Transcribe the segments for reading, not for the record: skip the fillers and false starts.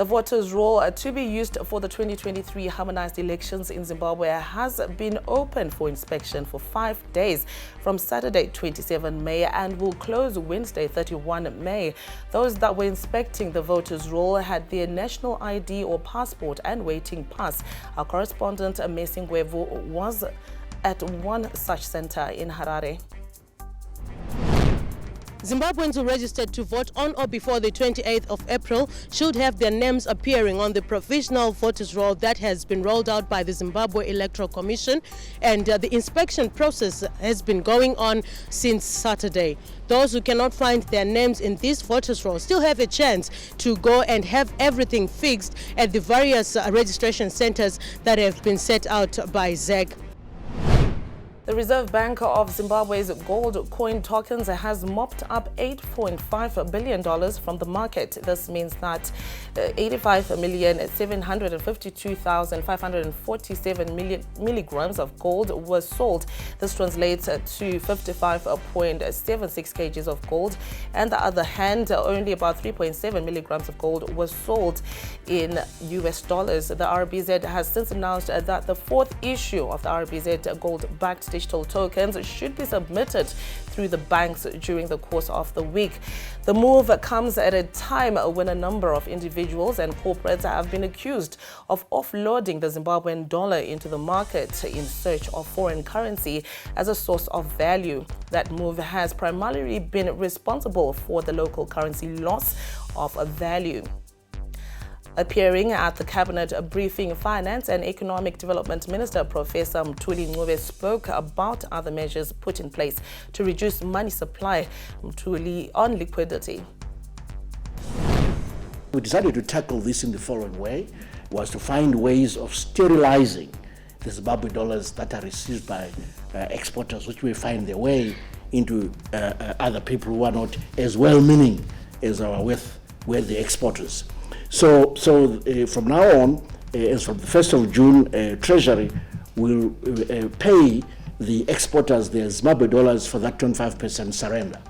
The voters' roll to be used for the 2023 harmonized elections in Zimbabwe has been open for inspection for 5 days from Saturday 27 May and will close Wednesday 31 May. Those that were inspecting the voters' roll had their national ID or passport and waiting pass. Our correspondent Mesingwevu was at one such center in Harare. Zimbabweans who registered to vote on or before the 28th of April should have their names appearing on the provisional voters' roll that has been rolled out by the Zimbabwe Electoral Commission, and the inspection process has been going on since Saturday. Those who cannot find their names in this voters' roll still have a chance to go and have everything fixed at the various registration centers that have been set out by ZEC. The Reserve Bank of Zimbabwe's gold coin tokens has mopped up $8.5 billion from the market. This means that 85,752,547 milligrams of gold was sold. This translates to 55.76 kgs of gold. And the other hand, only about 3.7 milligrams of gold was sold in US dollars. The RBZ has since announced that the fourth issue of the RBZ gold-backed digital tokens should be submitted through the banks during the course of the week. The move comes at a time when a number of individuals and corporates have been accused of offloading the Zimbabwean dollar into the market in search of foreign currency as a source of value. That move has primarily been responsible for the local currency loss of value. Appearing at the cabinet briefing, Finance and Economic Development Minister Professor Mthuli spoke about other measures put in place to reduce money supply. Mthuli on liquidity. We decided to tackle this in the following way, was to find ways of sterilizing the Zimbabwe dollars that are received by exporters, which will find their way into other people who are not as well-meaning as our worthy exporters. So from now on, as from the 1st of June, Treasury will pay the exporters their Zimbabwe dollars for that 25% surrender.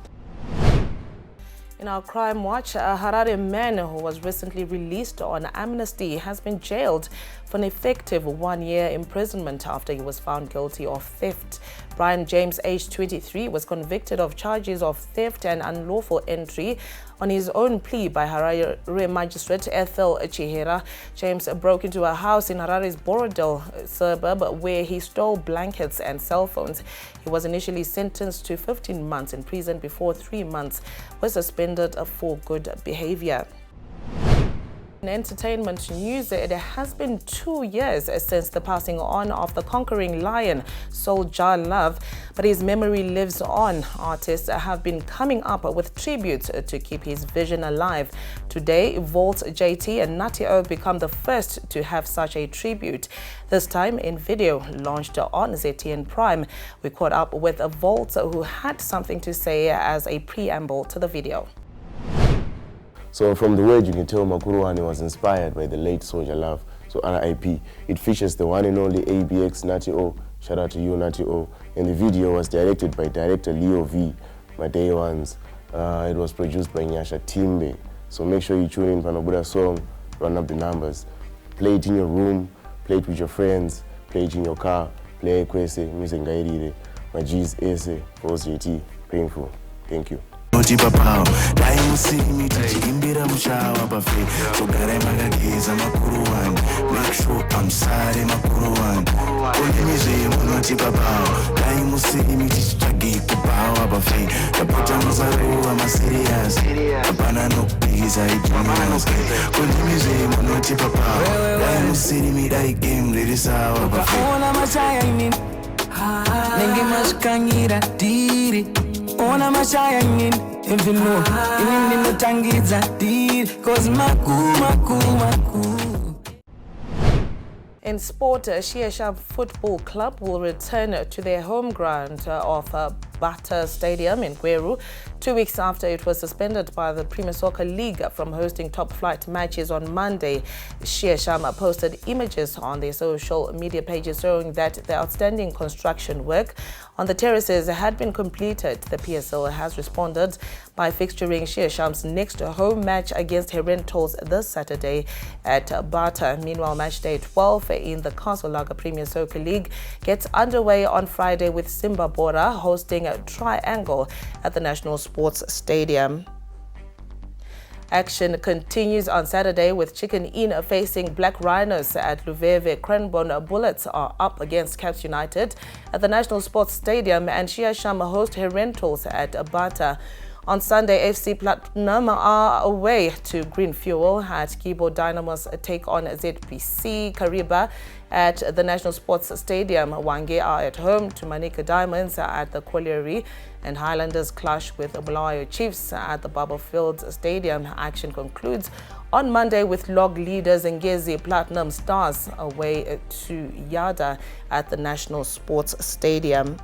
In our crime watch, a Harare man who was recently released on amnesty has been jailed for an effective 1-year imprisonment after he was found guilty of theft. Brian James, aged 23, was convicted of charges of theft and unlawful entry on his own plea by Harare magistrate Ethel Chihera. James broke into a house in Harare's Borodale suburb where he stole blankets and cell phones. He was initially sentenced to 15 months in prison before 3 months was suspended for good behavior. In entertainment news, it has been 2 years since the passing on of the conquering lion, Soul Jah Love, but his memory lives on. Artists have been coming up with tributes to keep his vision alive. Today, Voltz JT and Nutty O become the first to have such a tribute, this time in video, launched on ZTN Prime. We caught up with Voltz, who had something to say as a preamble to the video. So from the word you can tell Makuruwani was inspired by the late Soul Jah Love, so RIP. It features the one and only ABX Nutty O, shout out to you Nutty O, and the video was directed by director Leo V, my day ones. It was produced by Nyasha Timbe, so make sure you tune in for Panabuda song, run up the numbers. Play it in your room, play it with your friends, play it in your car, play Kwese, music Ngairire, my G's Ese, Voltz JT, painful. Thank you. Make sure I'm sorry, Ona mashayangin evino inini notangidza diri cause maku. In sport, Shia Football Club will return to their home ground of Bata Stadium in Gweru, 2 weeks after it was suspended by the Premier Soccer League from hosting top-flight matches on Monday. Shearsham posted images on their social media pages showing that the outstanding construction work on the terraces had been completed. The PSL has responded by fixturing Shearsham's next home match against Herentals this Saturday at Bata. Meanwhile, match day 12 in the Castle Premier Soccer League gets underway on Friday with Simba Bora hosting a Triangle at the National Sports Stadium. Action continues on Saturday with Chicken Inn facing Black Rhinos at Luveve. Cranbourne Bullets are up against Caps United at the National Sports Stadium, and Shearsham host Herentals at Bata. On Sunday, FC Platinum are away to Green Fuel at Kibo. Dynamos take on ZPC Kariba at the National Sports Stadium. Wange are at home to Manika Diamonds at the Colliery, and Highlanders clash with Bulawayo Chiefs at the Barberfield Stadium. Action concludes on Monday with log leaders Ngezi Platinum Stars away to Yada at the National Sports Stadium.